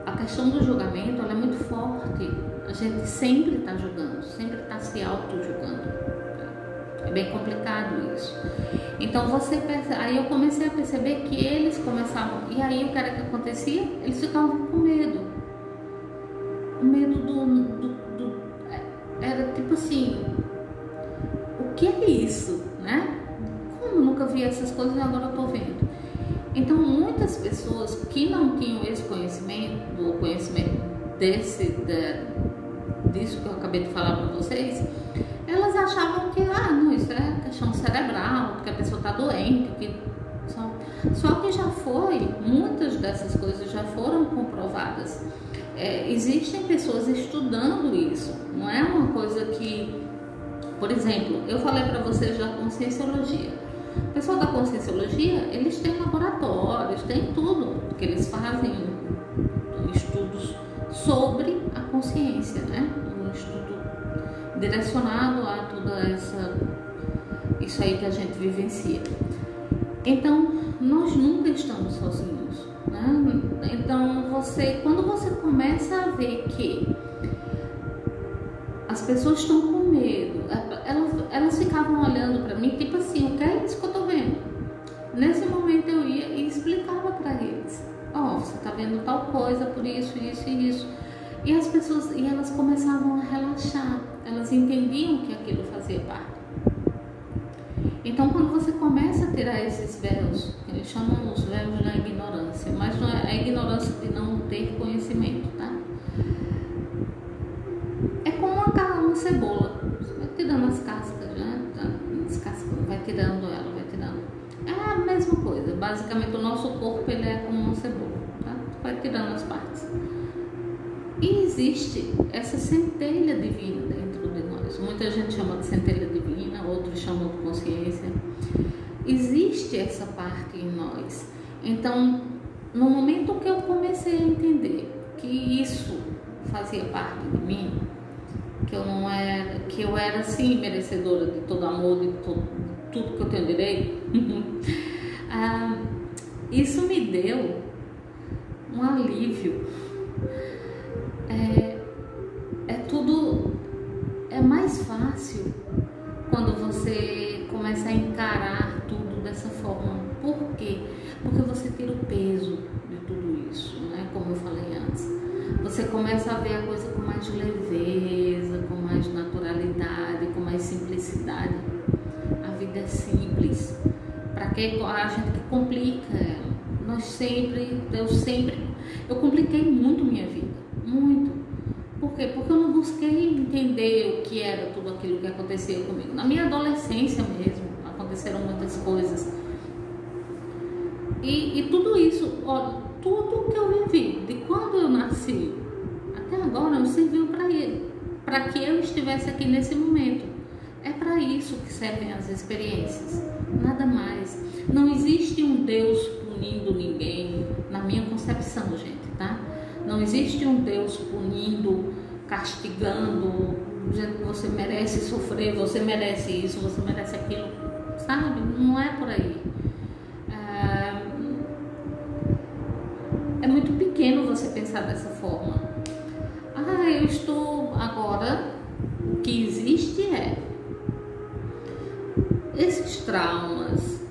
A questão do julgamento, ela é muito forte, a gente sempre está julgando, sempre está se auto-julgando, é bem complicado isso. Então aí eu comecei a perceber que eles começavam, e aí o que era que acontecia? Eles ficavam com medo. O medo era tipo assim, o que é isso, né? Como eu nunca vi essas coisas e agora eu tô vendo. Então muitas pessoas que não tinham esse conhecimento, o conhecimento disso que eu acabei de falar para vocês, elas achavam que, não, isso é questão cerebral, que a pessoa está doente, só que já muitas dessas coisas já foram comprovadas. Existem pessoas estudando isso, não é uma coisa que, por exemplo, eu falei para vocês da Conscienciologia. O pessoal da Conscienciologia, eles têm laboratórios, tem tudo, que eles fazem estudos sobre a consciência, né? Um estudo direcionado a toda isso aí que a gente vivencia. Então, nós nunca estamos sozinhos, né? Então, quando você começa a ver que as pessoas estão com medo, elas ficavam olhando para mim, tipo assim, o que é isso que eu tô vendo? Nesse momento eu ia e explicava para eles, você tá vendo tal coisa por isso, isso e isso. E as pessoas, elas começavam a relaxar, elas entendiam que aquilo fazia parte. Então, quando você começa a tirar esses véus, eles chamam os véus da ignorância, mas não é a ignorância de não ter conhecimento, tá? É como uma cebola, você vai tirando as cascas, né? Vai tirando ela, vai tirando. É a mesma coisa, basicamente o nosso corpo ele é como uma cebola, tá? Vai tirando as partes. E existe essa centelha divina dentro de nós. Muita gente chama de centelha divina, outros chamam de consciência. Existe essa parte em nós. Então, no momento que eu comecei a entender que isso fazia parte de mim, que eu era sim merecedora de todo amor, de tudo que eu tenho direito, isso me deu um alívio. É mais fácil quando você começa a encarar tudo dessa forma. Por quê? Porque você tira o peso de tudo isso, né? Como eu falei antes. Você começa a ver a coisa com mais leveza, com mais naturalidade, com mais simplicidade. A vida é simples. Para que a gente complica ela? Eu compliquei muito minha vida, muito. Por quê? Porque eu não busquei entender o que era tudo aquilo que acontecia comigo. Na minha adolescência mesmo, aconteceram muitas coisas. E tudo isso, tudo que eu vivi, de quando eu nasci até agora, não serviu para que eu estivesse aqui nesse momento. É para isso que servem as experiências, nada mais. Não existe um Deus punindo ninguém, na minha concepção, gente, tá? Não existe um Deus punindo, castigando, dizendo que você merece sofrer, você merece isso, você merece aquilo, sabe? Não é por aí. É muito pequeno você pensar dessa forma. Eu estou agora, o que existe esses traumas,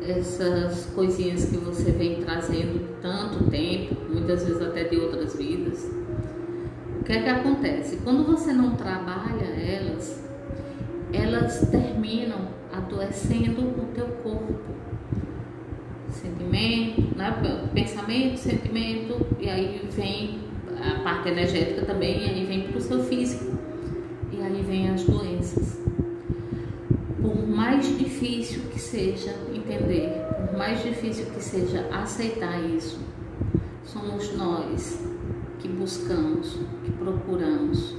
essas coisinhas que você vem trazendo tanto tempo, muitas vezes até de outras vidas. O que é que acontece? Quando você não trabalha elas terminam adoecendo o teu corpo. Sentimento, né? Pensamento, sentimento, e aí vem a parte energética também, e aí vem para o seu físico, e aí vem as doenças. Por mais difícil que seja entender, por mais difícil que seja aceitar isso, somos nós que buscamos, que procuramos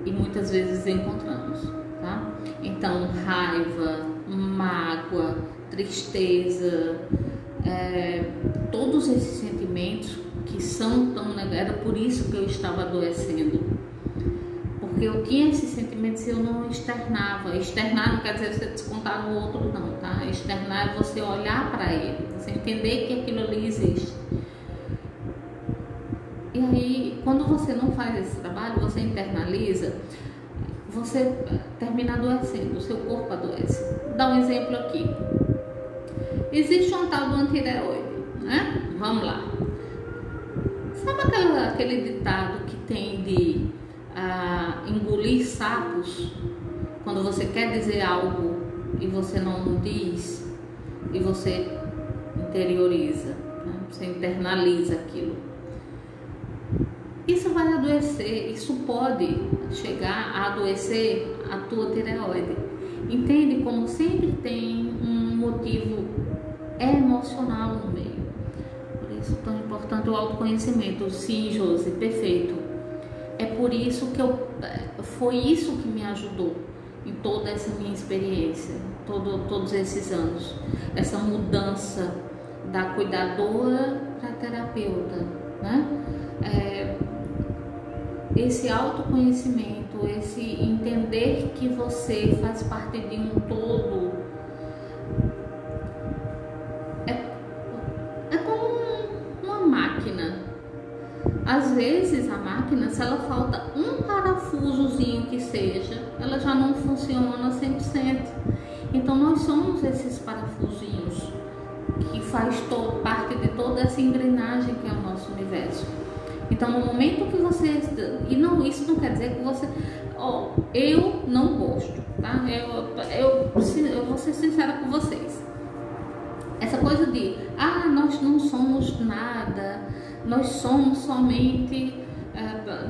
e muitas vezes encontramos, tá? Então, raiva, mágoa, tristeza, todos esses sentimentos que são tão negados, era por isso que eu estava adoecendo. Porque eu tinha esses sentimentos e eu não externava. Externar não quer dizer você descontar no outro, não, tá? Externar é você olhar para ele, você entender que aquilo ali existe. E aí, quando você não faz esse trabalho, você internaliza, você termina adoecendo, o seu corpo adoece. Vou dar um exemplo aqui. Existe um tal do antireoide, né? Vamos lá. Sabe aquele ditado que tem de engolir sapos? Quando você quer dizer algo e você não diz, e você interioriza, né? Você internaliza aquilo. Isso vai adoecer, isso pode chegar a adoecer a tua tireoide. Entende como sempre tem um motivo emocional no meio. Por isso é tão importante o autoconhecimento. Sim, Josi, perfeito. É por isso que foi isso que me ajudou em toda essa minha experiência, todos esses anos. Essa mudança da cuidadora para terapeuta, né? Esse autoconhecimento, esse entender que você faz parte de um todo, é como uma máquina. Às vezes a máquina, se ela falta um parafusozinho que seja, ela já não funciona 100%. Então nós somos esses parafusinhos que faz parte de toda essa engrenagem que é o nosso universo. Então, no momento que você... E não, isso não quer dizer que você... eu não gosto, tá? Eu vou ser sincera com vocês. Essa coisa de... nós não somos nada. Nós somos somente...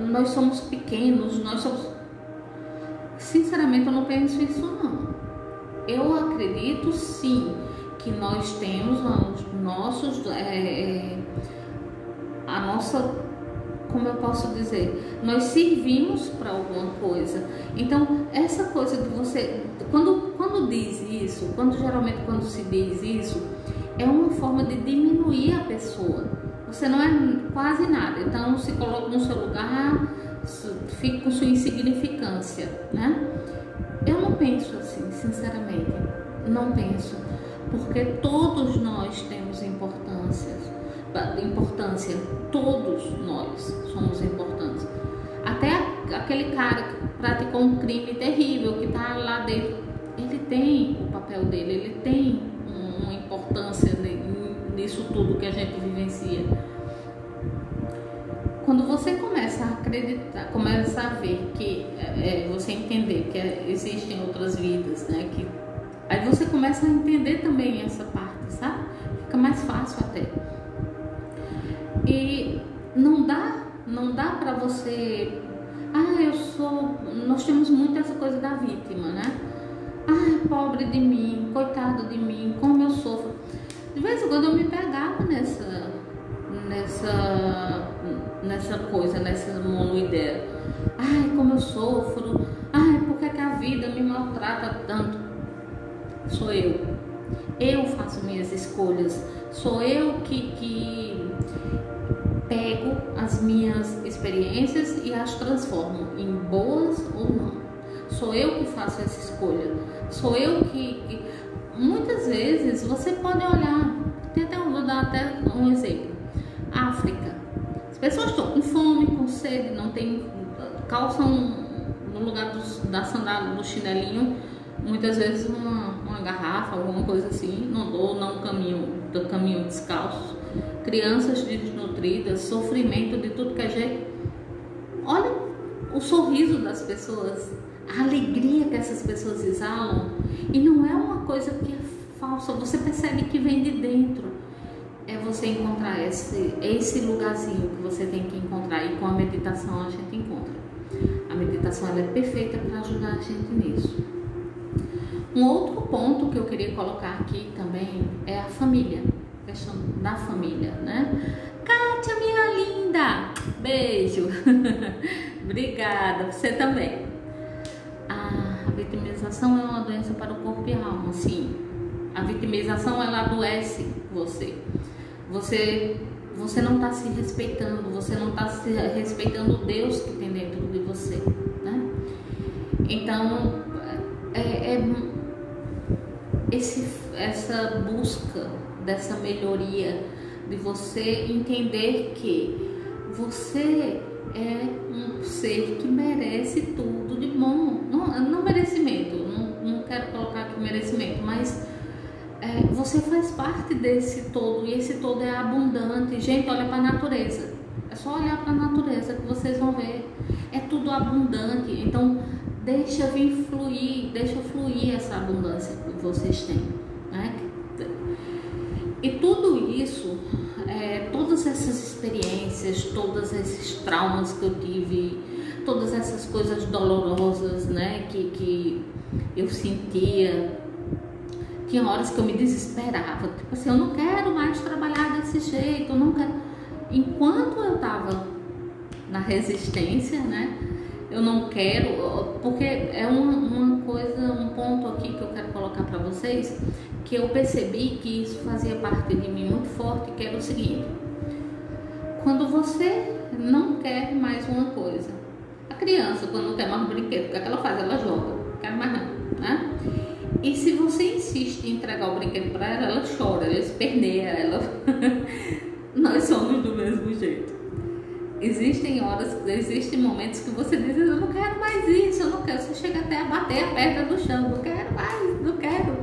nós somos pequenos. Nós somos... Sinceramente, eu não penso isso, não. Eu acredito, sim, que nós temos os nossos... a nossa... Como eu posso dizer, nós servimos para alguma coisa. Então, essa coisa de você, quando diz isso, geralmente quando se diz isso, é uma forma de diminuir a pessoa. Você não é quase nada, então se coloca no seu lugar, fica com sua insignificância, né? Eu não penso assim, sinceramente, não penso, porque todos nós temos importância, todos nós somos importantes. Até aquele cara que praticou um crime terrível, que está lá dentro, ele tem o papel dele, ele tem uma importância nisso tudo que a gente vivencia. Quando você começa a acreditar, começa a ver que, você entender que existem outras vidas, né? Aí você começa a entender também essa parte, sabe? Fica mais fácil até. E não dá para você... Nós temos muito essa coisa da vítima, né? Pobre de mim, coitado de mim, como eu sofro. De vez em quando eu me pegava nessa coisa, nessa monoideia. Como eu sofro. Por que a vida me maltrata tanto? Sou eu. Eu faço minhas escolhas. Sou eu que pego as minhas experiências e as transformo em boas ou não. Sou eu que faço essa escolha. Sou eu que... Muitas vezes você pode olhar, vou dar até um exemplo. África. As pessoas estão com fome, com sede, não tem, calçam no lugar da sandália, do chinelinho, muitas vezes uma garrafa, alguma coisa assim, não caminho descalço. Crianças desnutridas, sofrimento de tudo que é jeito. Olha o sorriso das pessoas, a alegria que essas pessoas exalam, e não é uma coisa que é falsa, você percebe que vem de dentro. É você encontrar esse lugarzinho que você tem que encontrar, e com a meditação a gente encontra. A meditação ela é perfeita para ajudar a gente nisso. Um outro ponto que eu queria colocar aqui também é a família, a questão da família, né? Kátia, minha linda, beijo. Obrigada, você também. A vitimização é uma doença para o corpo e a alma, sim. A vitimização ela adoece você. Você não está se respeitando, você não está se respeitando o Deus que tem dentro de você, né? Então, essa busca dessa melhoria, de você entender que você é um ser que merece tudo de bom. Não merecimento, não quero colocar aqui merecimento, mas você faz parte desse todo, e esse todo é abundante. Gente, olha para a natureza, é só olhar para a natureza que vocês vão ver, é tudo abundante. Então deixa fluir essa abundância que vocês têm, né? E tudo isso, todas essas experiências, todos esses traumas que eu tive, todas essas coisas dolorosas, né, que eu sentia, tinha horas que eu me desesperava, tipo assim, eu não quero mais trabalhar desse jeito, eu não quero. Enquanto eu tava na resistência, né, eu não quero, porque é uma coisa, um ponto aqui que eu quero colocar para vocês, que eu percebi que isso fazia parte de mim muito forte, que era o seguinte: quando você não quer mais uma coisa, a criança, quando não quer mais um brinquedo, o que é que ela faz? Ela joga, não quer mais não, né? E se você insiste em entregar o brinquedo para ela, ela chora, ela esperneia, ela nós somos do mesmo jeito. Existem momentos que você diz: eu não quero mais isso, eu não quero. Você chega até a bater a perna no chão, não quero mais, não quero.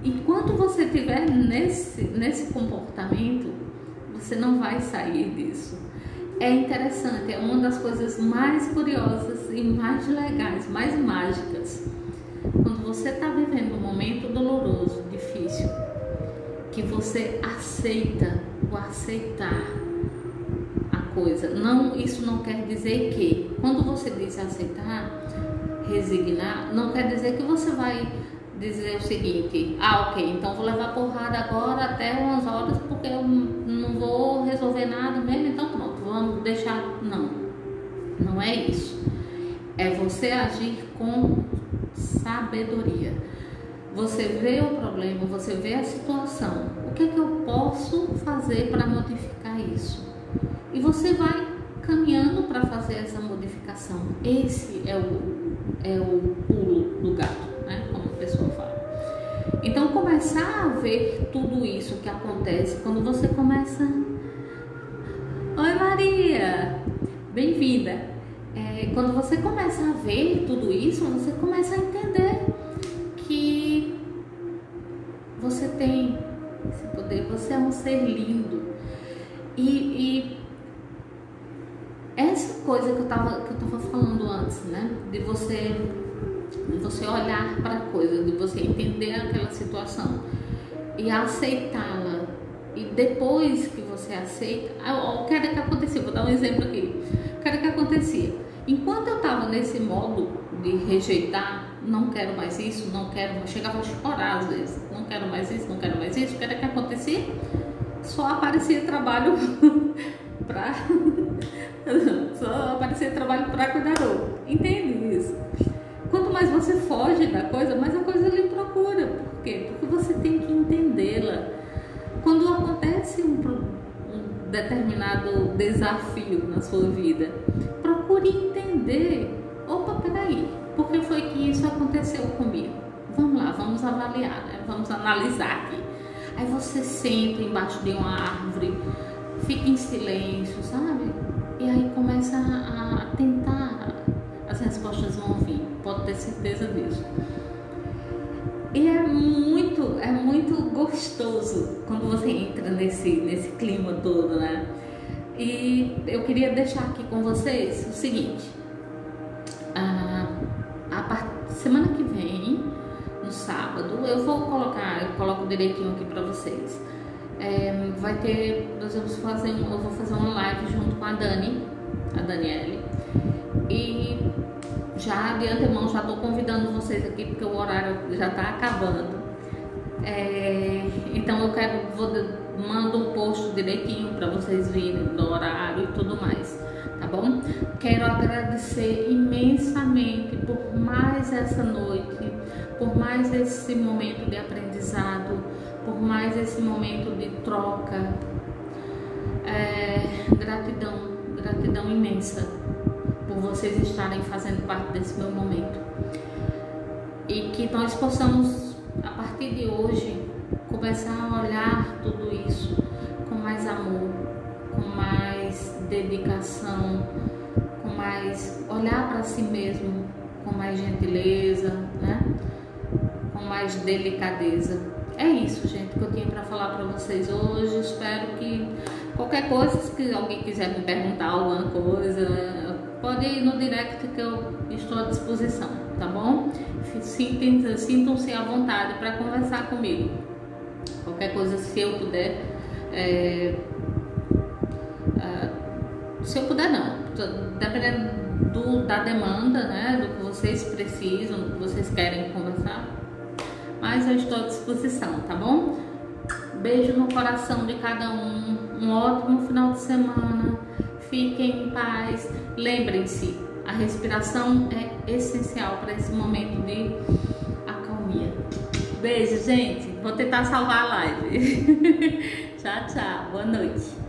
Enquanto você estiver nesse comportamento, você não vai sair disso. É interessante, é uma das coisas mais curiosas e mais legais, mais mágicas. Quando você está vivendo um momento doloroso, difícil, que você aceita, o aceitar a coisa. Não, isso não quer dizer que, quando você diz aceitar, resignar, não quer dizer que você vai dizer o seguinte: ok, então vou levar porrada agora até umas horas porque eu não vou resolver nada mesmo, então pronto, vamos deixar. Não é isso. É você agir com sabedoria. Você vê o problema, você vê a situação, o que é que eu posso fazer para modificar isso? E você vai caminhando para fazer essa modificação. Esse é o pulo do gato, né? Como a pessoa fala. Então, começar a ver tudo isso que acontece quando você começa. Oi, Maria, bem-vinda. Quando você começa a ver tudo isso, você começa a entender que você tem esse poder, você é um ser lindo. E essa coisa que eu tava falando antes, né? De você olhar para a coisa, de você entender aquela situação e aceitá-la. E depois que você aceita, o que era que acontecia? Vou dar um exemplo aqui. O que era que acontecia? Enquanto eu estava nesse modo de rejeitar, não quero mais isso, não quero, eu chegava a chorar às vezes, não quero mais isso, não quero mais isso, o que era que acontecia? Só aparecia trabalho para cuidar do outro. Entende isso? Quanto mais você foge da coisa, mais a coisa lhe procura. Por quê? Porque você tem que entendê-la. Quando acontece um determinado desafio na sua vida, procure entender. Opa, peraí, por que foi que isso aconteceu comigo? Vamos lá, vamos avaliar, né? Vamos analisar aqui. Aí você senta embaixo de uma árvore, fica em silêncio, sabe? E aí começa a tentar, as respostas vão vir, pode ter certeza disso. E é muito gostoso quando você entra nesse clima todo, né? E eu queria deixar aqui com vocês o seguinte: semana que vem, no sábado, eu coloco direitinho aqui pra vocês. Eu vou fazer uma live junto com a Daniele, e já de antemão já estou convidando vocês aqui porque o horário já está acabando. Então mando um post direitinho para vocês virem do horário e tudo mais, tá bom? Quero agradecer imensamente por mais essa noite, por mais esse momento de aprendizado, por mais esse momento de troca. Gratidão imensa por vocês estarem fazendo parte desse meu momento. E que nós possamos, a partir de hoje, começar a olhar tudo isso com mais amor, com mais dedicação, com mais olhar para si mesmo, com mais gentileza, né? Com mais delicadeza. É isso, gente, que eu tinha para falar para vocês hoje. Espero que qualquer coisa, se alguém quiser me perguntar alguma coisa, pode ir no direct que eu estou à disposição, tá bom? Sintam-se à vontade para conversar comigo. Qualquer coisa, se eu puder, se eu puder não, dependendo da demanda, né, do que vocês precisam, do que vocês querem conversar, mas eu estou à disposição, tá bom? Beijo no coração de cada um ótimo final de semana, fiquem em paz, lembrem-se, a respiração é essencial para esse momento de acalmia. Beijo, gente, vou tentar salvar a live. Tchau, tchau, boa noite.